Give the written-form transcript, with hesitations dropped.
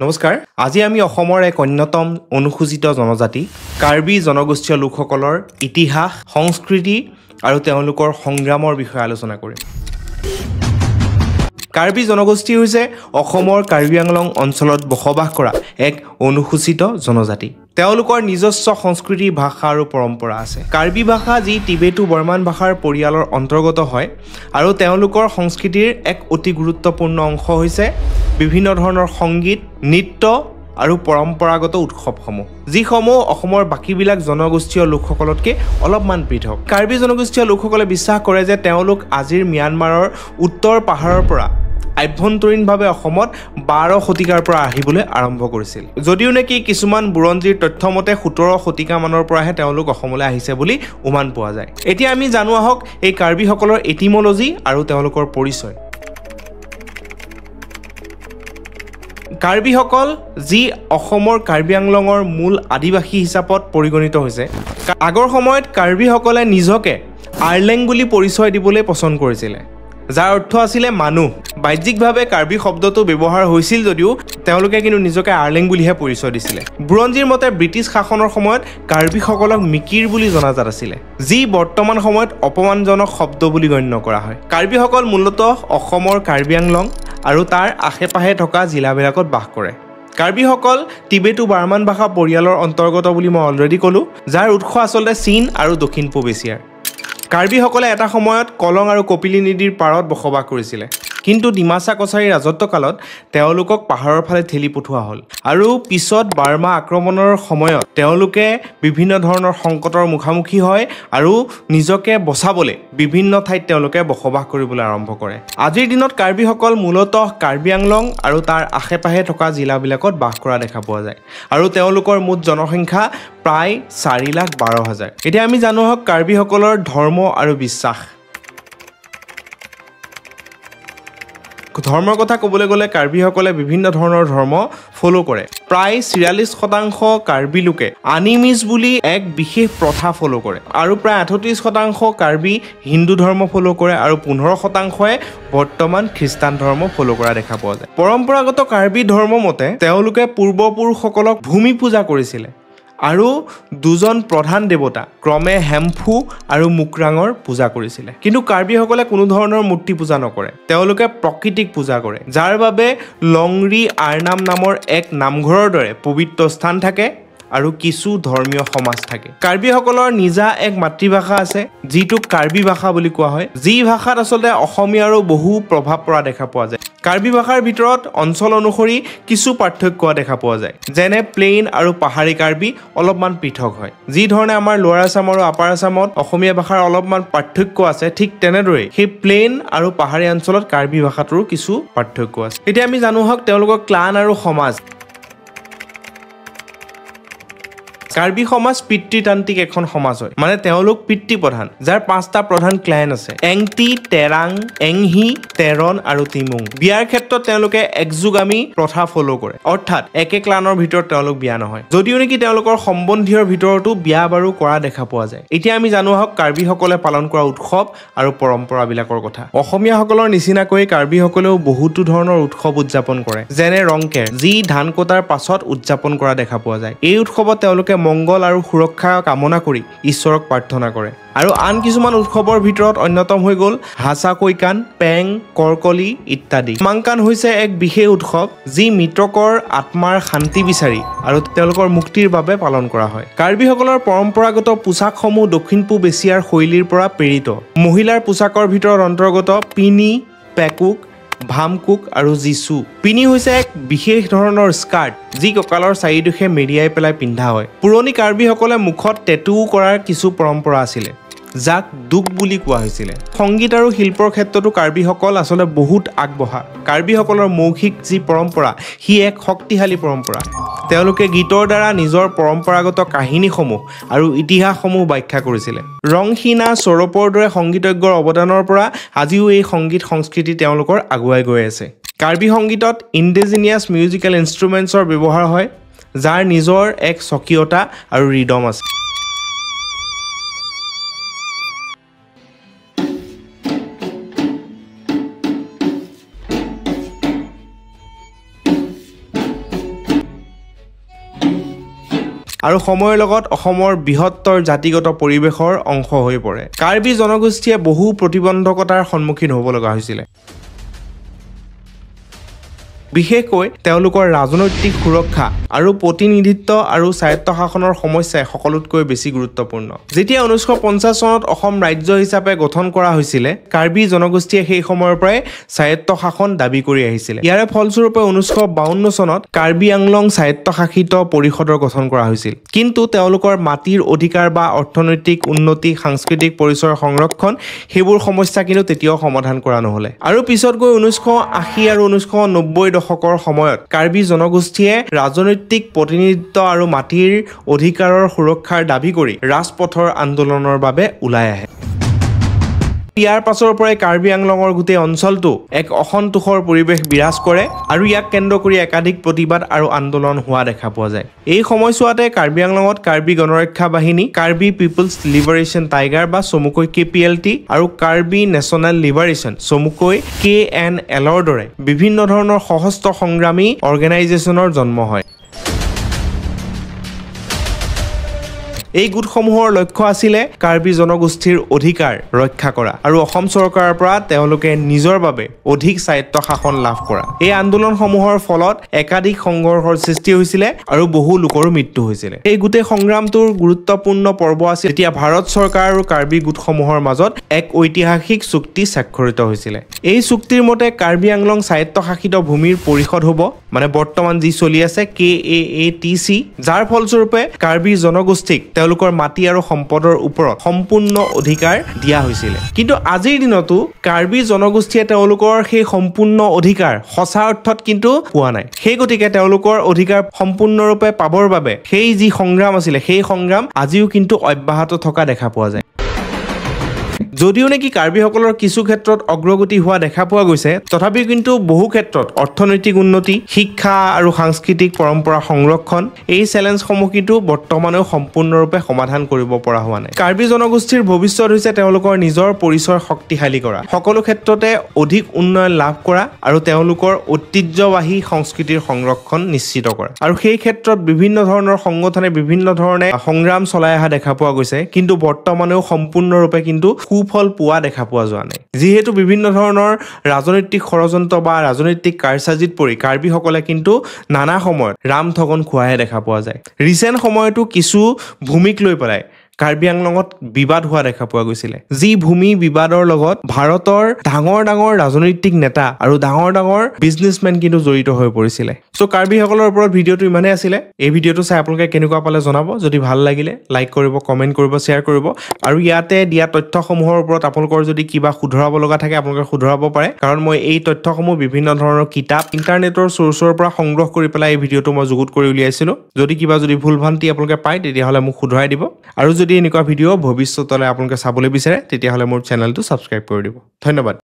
নমস্কাৰ আজি আমি অসমৰ এক অন্যতম অনুসূচিত জনজাতি কাৰ্বি জনগোষ্ঠীয় লোকসকলৰ ইতিহাস সংস্কৃতি আৰু তেওঁলোকৰ সংগ্ৰামৰ বিষয়ে আলোচনা কৰিম কাৰ্বি জনগোষ্ঠী হৈছে অসমৰ কাৰ্বি আংলং অঞ্চলত বসবাস কৰা এক অনুসূচিত জনজাতি তেওঁলোকৰ নিজস্ব সংস্কৃতি ভাষা আৰু পৰম্পৰা আছে কাৰ্বি ভাষা যি টিবেটো বৰ্মান ভাষাৰ পৰিয়ালৰ অন্তৰ্গত হয় আৰু তেওঁলোকৰ সংস্কৃতিৰ এক অতি গুৰুত্বপূৰ্ণ অংশ হৈছে বিভিন্ন ধৰণৰ সংগীত নৃত্য আৰু পৰম্পৰাগত উৎসৱসমূহ যিসমূহ অসমৰ বাকিবিলাক জনগোষ্ঠীয় লোকসকলতকৈ অলপমান পৃথক কাৰ্বি জনগোষ্ঠীয় লোকসকলে বিশ্বাস কৰে যে তেওঁলোক আজিৰ ম্যানমাৰৰ উত্তৰ পাহাৰৰ পৰা আভ্যন্তৰীণভাৱে অসমত 12 শতিকাৰ পৰা আহিবলৈ আৰম্ভ কৰিছিল যদিও নেকি কিছুমান বুৰঞ্জীৰ তথ্যমতে 17 শতিকা মানৰ পৰাহে তেওঁলোক অসমলৈ আহিছে বুলি উমান পোৱা যায় এতিয়া আমি জানো আহক এই কাৰ্বিসকলৰ এটিমোলজি আৰু তেওঁলোকৰ পৰিচয় কাৰ্বিসকল যি অসমৰ কাৰ্বি আংলঙৰ মূল আদিবাসী হিচাপত পৰিগণিত হৈছে আগৰ সময়ত কাৰ্বিসকলে নিজকে আৰ্লেং বুলি পৰিচয় দিবলৈ পছন্দ কৰিছিলে যাৰ অৰ্থ আছিল মানুহ বাহ্যিকভাৱে কাৰ্বি শব্দটো ব্যৱহাৰ হৈছিল যদিও তেওঁলোকে কিন্তু নিজকে আৰ্লেং বুলিহে পৰিচয় দিছিলে বুৰঞ্জীৰ মতে ব্ৰিটিছ শাসনৰ সময়ত কাৰ্বিসকলক মিকিৰ বুলি জনাজাত আছিল যি বৰ্তমান সময়ত অপমানজনক শব্দ বুলি গণ্য কৰা হয় কাৰ্বিসকল মূলতঃ অসমৰ কাৰ্বি আংলং আৰু তাৰ আশে-পাশে থকা জিলাবিলাকত বাস কৰে কাৰ্বিসকল টিবেটো বাৰ্মান ভাষা পৰিয়ালৰ অন্তৰ্গত বুলি মই অলৰেডি ক'লোঁ যাৰ উৎস আচলতে চীন আৰু দক্ষিণ পূব এছিয়াৰ কাৰ্বিসকলে এটা সময়ত কলং আৰু কপিলী নদীৰ পাৰত বসবাস কৰিছিলে কিন্তু ডিমাচা কছাৰীৰ ৰাজত্বকালত তেওঁলোকক পাহাৰৰ ফালে ঠেলি পঠোৱা হ'ল আৰু পিছত বাৰ্মা আক্ৰমণৰ সময়ত তেওঁলোকে বিভিন্ন ধৰণৰ সংকটৰ মুখামুখি হয় আৰু নিজকে বচাবলৈ বিভিন্ন ঠাইত তেওঁলোকে বসবাস কৰিবলৈ আৰম্ভ কৰে আজিৰ দিনত কাৰ্বিসকল মূলতঃ কাৰ্বি আংলং আৰু তাৰ আশে-পাশে থকা জিলাবিলাকত বাস কৰা দেখা পোৱা যায় আৰু তেওঁলোকৰ মুঠ জনসংখ্যা প্ৰায় 4,12,000 এতিয়া আমি জানো হওক কাৰ্বিসকলৰ ধৰ্ম আৰু বিশ্বাস ধৰ্মৰ কথা ক'বলৈ গ'লে কাৰ্বিসকলে বিভিন্ন ধৰণৰ ধৰ্ম ফলো কৰে প্ৰায় 43% কাৰ্বি লোকে আনিমিজ বুলি এক বিশেষ প্ৰথা ফলো কৰে আৰু প্ৰায় 38% কাৰ্বি হিন্দু ধৰ্ম ফলো কৰে আৰু 15%য়ে বৰ্তমান খ্ৰীষ্টান ধৰ্ম ফলো কৰা দেখা পোৱা যায় পৰম্পৰাগত কাৰ্বি ধৰ্ম মতে তেওঁলোকে পূৰ্বপুৰুষসকলক ভূমি পূজা কৰিছিলে আৰু দুজন প্ৰধান দেৱতা ক্ৰমে হেমফু আৰু মুকৰাঙৰ পূজা কৰিছিলে কিন্তু কাৰ্বিসকলে কোনো ধৰণৰ মূৰ্তি পূজা নকৰে তেওঁলোকে প্ৰকৃতিক পূজা কৰে যাৰ বাবে লংৰি আৰনাম নামৰ এক নামঘৰৰ দৰে পবিত্ৰ স্থান থাকে আৰু কিছু ধৰ্মীয় সমাজ থাকে কাৰ্বিসকলৰ নিজা এক মাতৃভাষা আছে যিটোক কাৰ্বি ভাষা বুলি কোৱা হয় যি ভাষাত আচলতে অসমীয়াৰো বহু প্ৰভাৱ পৰা দেখা পোৱা যায় কাৰ্বি ভাষাৰ ভিতৰত অঞ্চল অনুসৰি কিছু পাৰ্থক্য দেখা পোৱা যায় যেনে প্লেইন আৰু পাহাৰী কাৰ্বি অলপমান পৃথক হয় যি ধৰণে আমাৰ লোৱাৰ আসাম আৰু আপাৰ আসামত অসমীয়া ভাষাৰ অলপমান পাৰ্থক্য আছে ঠিক তেনেদৰে সেই প্লেইন আৰু পাহাৰী অঞ্চলত কাৰ্বি ভাষাটোৰো কিছু পাৰ্থক্য আছে এতিয়া আমি জানো হওক তেওঁলোকৰ ক্লান আৰু সমাজ কাৰ্বি সমাজ পিতৃতান্ত্ৰিক এখন সমাজ হয় মানে তেওঁলোক পিতৃ প্ৰধান যাৰ 5টা প্ৰধান ক্লান আছে এংটি তেৰাং এংহি তেৰন আৰু তিমুং বিয়াৰ ক্ষেত্ৰত তেওঁলোকে একযুগামী প্ৰথা ফলো কৰে অৰ্থাৎ একে ক্লানৰ ভিতৰত তেওঁলোক বিয়া নহয় যদিও নেকি তেওঁলোকৰ সম্বন্ধীয়ৰ ভিতৰতো বিয়া বাৰু কৰা দেখা পোৱা যায় এতিয়া আমি জানো হওক কাৰ্বিসকলে পালন কৰা উৎসৱ আৰু পৰম্পৰাবিলাকৰ কথা অসমীয়াসকলৰ নিচিনাকৈ কাৰ্বিসকলেও বহুতো ধৰণৰ উৎসৱ উদযাপন কৰে যেনে ৰংকেৰ যি ধান কটাৰ পাছত উদযাপন কৰা দেখা পোৱা যায় এই উৎসৱত তেওঁলোকে মংগল আৰু সুৰক্ষা কামনা কৰি ঈশ্বৰক প্ৰাৰ্থনা কৰে আৰু আন কিছুমান উৎসৱৰ ভিতৰত অন্যতম হৈ গ'ল হাসা কৈকান পেং কৰকলি ইত্যাদি মাংকান হৈছে এক বিশেষ উৎসৱ যি মৃতকৰ আত্মাৰ শান্তি বিচাৰি আৰু তেওঁলোকৰ মুক্তিৰ বাবে পালন কৰা হয় কাৰ্বিসকলৰ পৰম্পৰাগত পোছাকসমূহ দক্ষিণ পূব এছিয়াৰ শৈলীৰ পৰা প্ৰেৰিত মহিলাৰ পোছাকৰ ভিতৰত অন্তৰ্গত পিনি পেকুক ভামকুক আৰু জিছু পিনি হৈছে এক বিশেষ ধৰণৰ স্কাৰ্ট যি কঁকালৰ চাৰিওদিশে মেৰিয়াই পেলাই পিন্ধা হয় পুৰণি কাৰ্বিসকলে মুখত টেটু কৰাৰ কিছু পৰম্পৰা আছিলে যাক দুক বুলি কোৱা হৈছিল সংগীত আৰু শিল্পৰ ক্ষেত্ৰতো কাৰ্বিসকল আচলতে বহুত আগবঢ়া কাৰ্বিসকলৰ মৌখিক যি পৰম্পৰা হি এক শক্তিশালী পৰম্পৰা তেওঁলোকে গীতৰ দ্বাৰা নিজৰ পৰম্পৰাগত কাহিনীসমূহ আৰু ইতিহাসসমূহ ব্যাখ্যা কৰিছিল ৰংহিনা সৌৰপৰ দৰে সংগীতজ্ঞৰ অৱদানৰ পৰা আজিও এই সংগীত সংস্কৃতি তেওঁলোকৰ আগুৱাই গৈ আছে কাৰ্বি সংগীতত ইণ্ডিজিনিয়াছ মিউজিকেল ইনষ্ট্ৰুমেণ্টছৰ ব্যৱহাৰ হয় যাৰ নিজৰ এক স্বকীয়তা আৰু ৰিদম আছে আৰু সময়ৰ লগত অসমৰ বৃহত্তৰ জাতিগত পৰিৱেশৰ অংশ হৈ পৰে কাৰ্বি জনগোষ্ঠীয়ে বহু প্ৰতিবন্ধকতাৰ সন্মুখীন হ'ব লগা হৈছিল বিশেষকৈ তেওঁলোকৰ ৰাজনৈতিক সুৰক্ষা আৰু প্ৰতিনিধিত্ব আৰু স্বায়ত্তশাসনৰ সমস্যাই সকলোতকৈ বেছি গুৰুত্বপূৰ্ণ যেতিয়া 1950 চনত অসম ৰাজ্য হিচাপে গঠন কৰা হৈছিল কাৰ্বি জনগোষ্ঠীয়ে সেই সময়ৰ পৰাই স্বায়ত্তশাসন দাবী কৰি আহিছিল ইয়াৰ ফলস্বৰূপে 1952 চনত কাৰ্বি আংলং স্বায়ত্তশাসিত পৰিষদৰ গঠন কৰা হৈছিল কিন্তু তেওঁলোকৰ মাটিৰ অধিকাৰ বা অৰ্থনৈতিক উন্নতি সাংস্কৃতিক পৰিচয়ৰ সংৰক্ষণ সেইবোৰ সমস্যা কিন্তু তেতিয়াও সমাধান কৰা নহলে আৰু পিছত গৈ 1980 আৰু 1990 দশকৰ সময়ত কাৰ্বি জনগোষ্ঠীয়ে ৰাজনৈতিক প্ৰতিনিধিত্ব আৰু মাটিৰ অধিকাৰৰ সুৰক্ষাৰ দাবী কৰি ৰাজপথৰ আন্দোলনৰ বাবে ওলাই আহে ইয়াৰ পাছৰ পৰাই কাৰ্বি আংলঙৰ গোটেই অঞ্চলটো এক অসন্তোষৰ পৰিৱেশ বিৰাজ কৰে আৰু ইয়াক কেন্দ্ৰ কৰি একাধিক প্ৰতিবাদ আৰু আন্দোলন হোৱা দেখা পোৱা যায় এই সময়ছোৱাতে কাৰ্বি আংলঙত কাৰ্বি গণৰক্ষা বাহিনী কাৰ্বি পিপলছ লিবাৰেশ্যন টাইগাৰ বা চমুকৈ KPLT আৰু কাৰ্বি নেশ্যনেল লিবাৰেশ্যন চমুকৈ KNLৰ দৰে বিভিন্ন ধৰণৰ সশস্ত্ৰ সংগ্ৰামী অৰ্গেনাইজেশ্যনৰ জন্ম হয় এই গোটসমূহৰ লক্ষ্য আছিল কাৰ্বি জনগোষ্ঠীৰ অধিকাৰ ৰক্ষা কৰা আৰু অসম চৰকাৰৰ পৰা তেওঁলোকে নিজৰ বাবে অধিক স্বায়ত্তশাসন লাভ কৰা এই আন্দোলনসমূহৰ ফলত একাধিক সংঘৰ্ষৰ সৃষ্টি হৈছিল আৰু বহু লোকৰ মৃত্যু হৈছিল এই গোটেই সংগ্ৰামটোৰ গুৰুত্বপূৰ্ণ পৰ্ব আছিল যেতিয়া ভাৰত চৰকাৰ আৰু কাৰ্বি গোটসমূহৰ মাজত এক ঐতিহাসিক চুক্তি স্বাক্ষৰিত হৈছিল এই চুক্তিৰ মতে কাৰ্বি আংলং স্বায়ত্তশাসিত ভূমিৰ পৰিষদ হ'ব মানে বৰ্তমান যি চলি আছে KAATC যাৰ ফলস্বৰূপে কাৰ্বি জনগোষ্ঠীক তেওঁলোকৰ মাটি আৰু সম্পদৰ ওপৰত সম্পূৰ্ণ অধিকাৰ দিয়া হৈছিল কিন্তু আজিৰ দিনতো কাৰ্বি জনগোষ্ঠীয়ে তেওঁলোকৰ সেই সম্পূৰ্ণ অধিকাৰ সঁচা অৰ্থত কিন্তু পোৱা নাই সেই গতিকে তেওঁলোকৰ অধিকাৰ সম্পূৰ্ণৰূপে পাবৰ বাবে সেই যি সংগ্ৰাম আছিল সেই সংগ্ৰাম আজিও কিন্তু অব্যাহত থকা দেখা পোৱা যায় যদিও নেকি কাৰ্বিসকলৰ কিছু ক্ষেত্ৰত অগ্ৰগতি হোৱা দেখা পোৱা গৈছে তথাপিও কিন্তু বহু ক্ষেত্ৰত অৰ্থনৈতিক উন্নতি শিক্ষা আৰু সাংস্কৃতিক পৰম্পৰা সংৰক্ষণ এই চ্যালেঞ্জসমূহ কিন্তু বৰ্তমানেও সম্পূৰ্ণৰূপে সমাধান কৰিব পৰা হোৱা নাই কাৰ্বি জনগোষ্ঠীৰ ভৱিষ্যত হৈছে তেওঁলোকৰ নিজৰ পৰিচয় শক্তিশালী কৰা সকলো ক্ষেত্ৰতে অধিক উন্নয়ন লাভ কৰা আৰু তেওঁলোকৰ ঐতিহ্যবাহী সংস্কৃতিৰ সংৰক্ষণ নিশ্চিত কৰা আৰু সেই ক্ষেত্ৰত বিভিন্ন ধৰণৰ সংগঠনে বিভিন্ন ধৰণে সংগ্ৰাম চলাই অহা দেখা পোৱা গৈছে কিন্তু বৰ্তমানেও সম্পূৰ্ণৰূপে কিন্তু ফল পোৱা দেখা পোৱা যোৱা নাই যিহেতু বিভিন্ন ধৰণৰ ৰাজনৈতিক ষড়যন্ত্ৰ বা ৰাজনৈতিক কাৰসাজিত পৰি কাৰ্বিসকলে কিন্তু নানা সময়ত ৰামঠগন খোৱাহে দেখা পোৱা যায় ৰিসেন্ট সময়তো কিছু ভূমিক লৈ পেলাই কাৰ্বি আংলঙত বিবাদ হোৱা দেখা পোৱা গৈছিল যি ভূমি বিবাদৰ লগত ভাৰতৰ ডাঙৰ ডাঙৰ ৰাজনৈতিক নেতা আৰু ডাঙৰ ডাঙৰ বিজনেছমেন কিন্তু জড়িত হৈ পৰিছিল সো কাৰ্বিসকলৰ ওপৰত ভিডিঅটো ইমানে আছিল এই ভিডিঅটো চাই আপোনালোকে কেনেকুৱা পালে জনাব যদি ভাল লাগিলে লাইক কৰিব কমেন্ট কৰিব শেয়াৰ কৰিব আৰু ইয়াতে দিয়া তথ্যসমূহৰ ওপৰত আপোনালোকৰ যদি কিবা শুধৰাব লগা থাকে আপোনালোকে শুধৰাব পাৰে কাৰণ মই এই তথ্যসমূহ বিভিন্ন ধৰণৰ কিতাপ ইন্টাৰনেটৰ সোৰ্সৰ পৰা সংগ্ৰহ কৰি পেলাই এই ভিডিঅটো মই যুগুত কৰি উলিয়াইছিলো যদি কিবা যদি ভুলভ্ৰান্তি আপোনালোকে পায় তেতিয়াহলে মোক শুধৰাই দিব আৰু যদি এনেকুৱা ভিডিঅ ভৱিষ্যতলৈ আপোনালোকে চাবলৈ বিচাৰে তেতিয়াহলে মোৰ চেনেলটো সাবস্ক্ৰাইব কৰি দিব ধন্যবাদ